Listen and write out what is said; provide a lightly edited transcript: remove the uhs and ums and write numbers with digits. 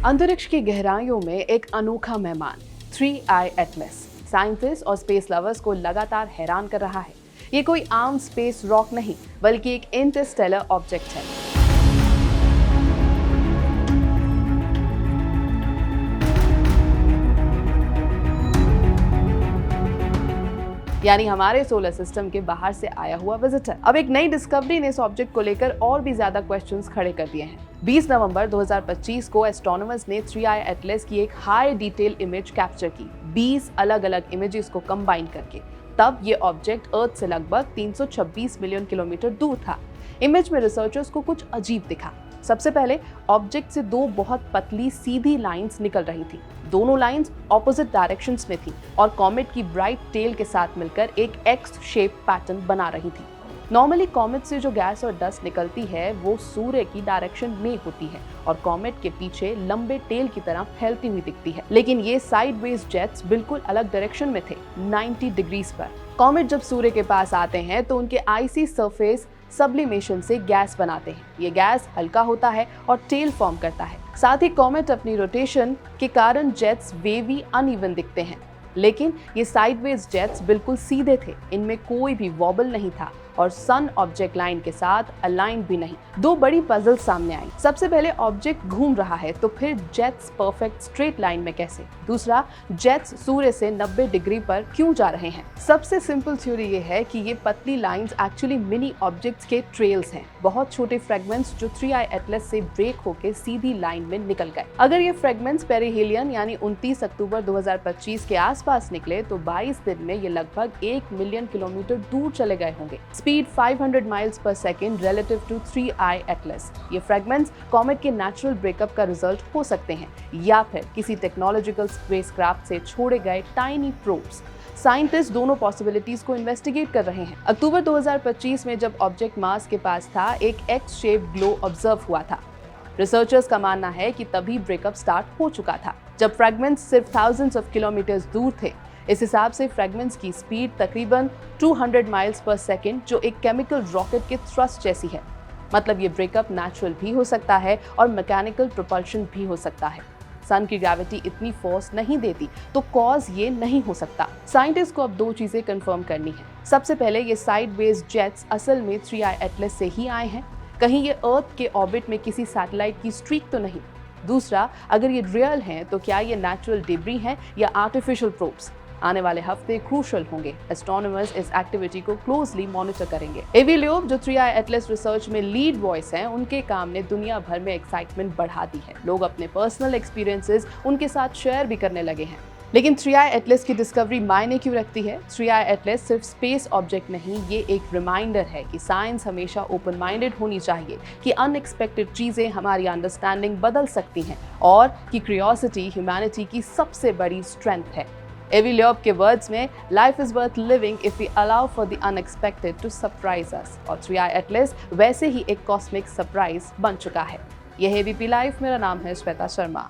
अंतरिक्ष की गहराइयों में एक अनोखा मेहमान 3I एटलस साइंटिस्ट और स्पेस लवर्स को लगातार हैरान कर रहा है। ये कोई आम स्पेस रॉक नहीं, बल्कि एक इंटरस्टेलर ऑब्जेक्ट है। यानी हमारे सोलर सिस्टम के बाहर से आया हुआ विजिटर। अब एक नई डिस्कवरी ने इस ऑब्जेक्ट को लेकर और भी ज्यादा क्वेश्चंस खड़े कर दिए हैं। 20 नवंबर 2025 को एस्ट्रोनॉमर्स ने 3I एटलस की एक हाई डिटेल इमेज कैप्चर की, 20 अलग अलग इमेजेस को कंबाइन करके। तब ये ऑब्जेक्ट अर्थ से लगभग 326 मिलियन किलोमीटर दूर था। इमेज में रिसर्चर्स को कुछ अजीब दिखा। सबसे पहले ऑब्जेक्ट से दो बहुत पतली सीधी लाइंस निकल रही थी। दोनों लाइंस ऑपोजिट डायरेक्शंस में थी और कॉमेट की ब्राइट टेल के साथ मिलकर एक एक्स शेप पैटर्न बना रही थी। नॉर्मली कॉमेट से जो गैस और डस्ट निकलती है वो सूर्य की डायरेक्शन में होती है और कॉमेट के पीछे लंबे टेल की तरह फैलती हुई दिखती है, लेकिन ये साइडवेज जेट्स बिल्कुल अलग डायरेक्शन में थे, 90 डिग्रीज पर। कॉमेट जब सूर्य के पास आते हैं तो उनके आइसी सरफेस सब्लिमेशन से गैस बनाते हैं। ये गैस हल्का होता है और टेल फॉर्म करता है। साथ ही कॉमेट अपनी रोटेशन के कारण जेट्स वेवी अनइवन दिखते हैं, लेकिन ये साइडवेज जेट्स बिल्कुल सीधे थे, इनमें कोई भी वॉबल नहीं था और सन ऑब्जेक्ट लाइन के साथ अलाइन भी नहीं। दो बड़ी पजल सामने आई। सबसे पहले ऑब्जेक्ट घूम रहा है तो फिर जेट्स परफेक्ट स्ट्रेट लाइन में कैसे? दूसरा, जेट्स सूर्य से 90 डिग्री पर क्यों जा रहे हैं? सबसे सिंपल थ्योरी ये है कि ये पतली लाइंस एक्चुअली मिनी ऑब्जेक्ट्स के ट्रेल्स हैं, बहुत छोटे फ्रेगमेंट्स जो 3I एटलस से ब्रेक होकर सीधी लाइन में निकल गए। अगर ये फ्रेगमेंट्स पेरिहेलियन यानी 29 अक्टूबर 2025 के आसपास निकले तो 22 दिन में ये लगभग 1 मिलियन किलोमीटर दूर चले गए होंगे। स्पीड 500 माइल्स पर second relative to 3I Atlas. ये फ्रेगमेंट्स कॉमेट के नेचुरल ब्रेकअप का रिजल्ट हो सकते हैं या फिर किसी टेक्नोलॉजिकल स्पेसक्राफ्ट से छोड़े गए टाइनी प्रोब्स। साइंटिस्ट दोनों पॉसिबिलिटीज को इन्वेस्टिगेट कर रहे हैं। अक्टूबर 2025 में जब ऑब्जेक्ट मार्स के पास था, एक एक्स शेप ग्लो ऑब्जर्व हुआ था। रिसर्चर्स का मानना है कि तभी ब्रेकअप स्टार्ट हो चुका था, जब फ्रेगमेंट्स सिर्फ थाउजेंड्स ऑफ किलोमीटर्स दूर थे। इस हिसाब से फ्रेगमेंट्स की स्पीड तकरीबन 200 माइल्स पर सेकेंड, जो एक केमिकल रॉकेट के थ्रस्ट जैसी है। मतलब ये ब्रेकअप नेचुरल भी हो सकता है और मैकेनिकल प्रोपल्शन भी हो सकता है। सन की ग्रेविटी इतनी फोर्स नहीं देती तो कॉज ये नहीं हो सकता। साइंटिस्ट को अब दो चीजें कंफर्म करनी है। सबसे पहले ये साइडवेज जेट्स असल में 3I एटलस से ही आए हैं, कहीं ये अर्थ के ऑर्बिट में किसी सैटेलाइट की स्ट्रीक तो नहीं। दूसरा, अगर ये रियल हैं तो क्या ये नेचुरल डिब्री हैं या आर्टिफिशियल प्रोब्स? आने वाले हफ्ते क्रूशल होंगे। एस्ट्रोनॉमर्स इस एक्टिविटी को क्लोजली मॉनिटर करेंगे। एवी लियोब, जो 3I एटलस रिसर्च में लीड वॉइस हैं, उनके काम ने दुनिया भर में एक्साइटमेंट बढ़ा दी है। लोग अपने पर्सनल एक्सपीरियंसेस उनके साथ शेयर भी करने लगे हैं। लेकिन 3I एटलस की डिस्कवरी मायने क्यों रखती है? 3I एटलस सिर्फ स्पेस ऑब्जेक्ट नहीं, ये एक रिमाइंडर है कि साइंस हमेशा ओपन माइंडेड होनी चाहिए, कि अनएक्सपेक्टेड चीजें हमारी अंडरस्टैंडिंग बदल सकती हैं और कि क्यूरियोसिटी ह्यूमैनिटी की सबसे बड़ी स्ट्रेंथ है। एवी लियोब के वर्ड्स में, life is worth living if we allow for the unexpected to surprise us. और 3I एटलस वैसे ही एक कॉस्मिक सरप्राइज बन चुका है। यह है ABP लाइफ। मेरा नाम है श्वेता शर्मा।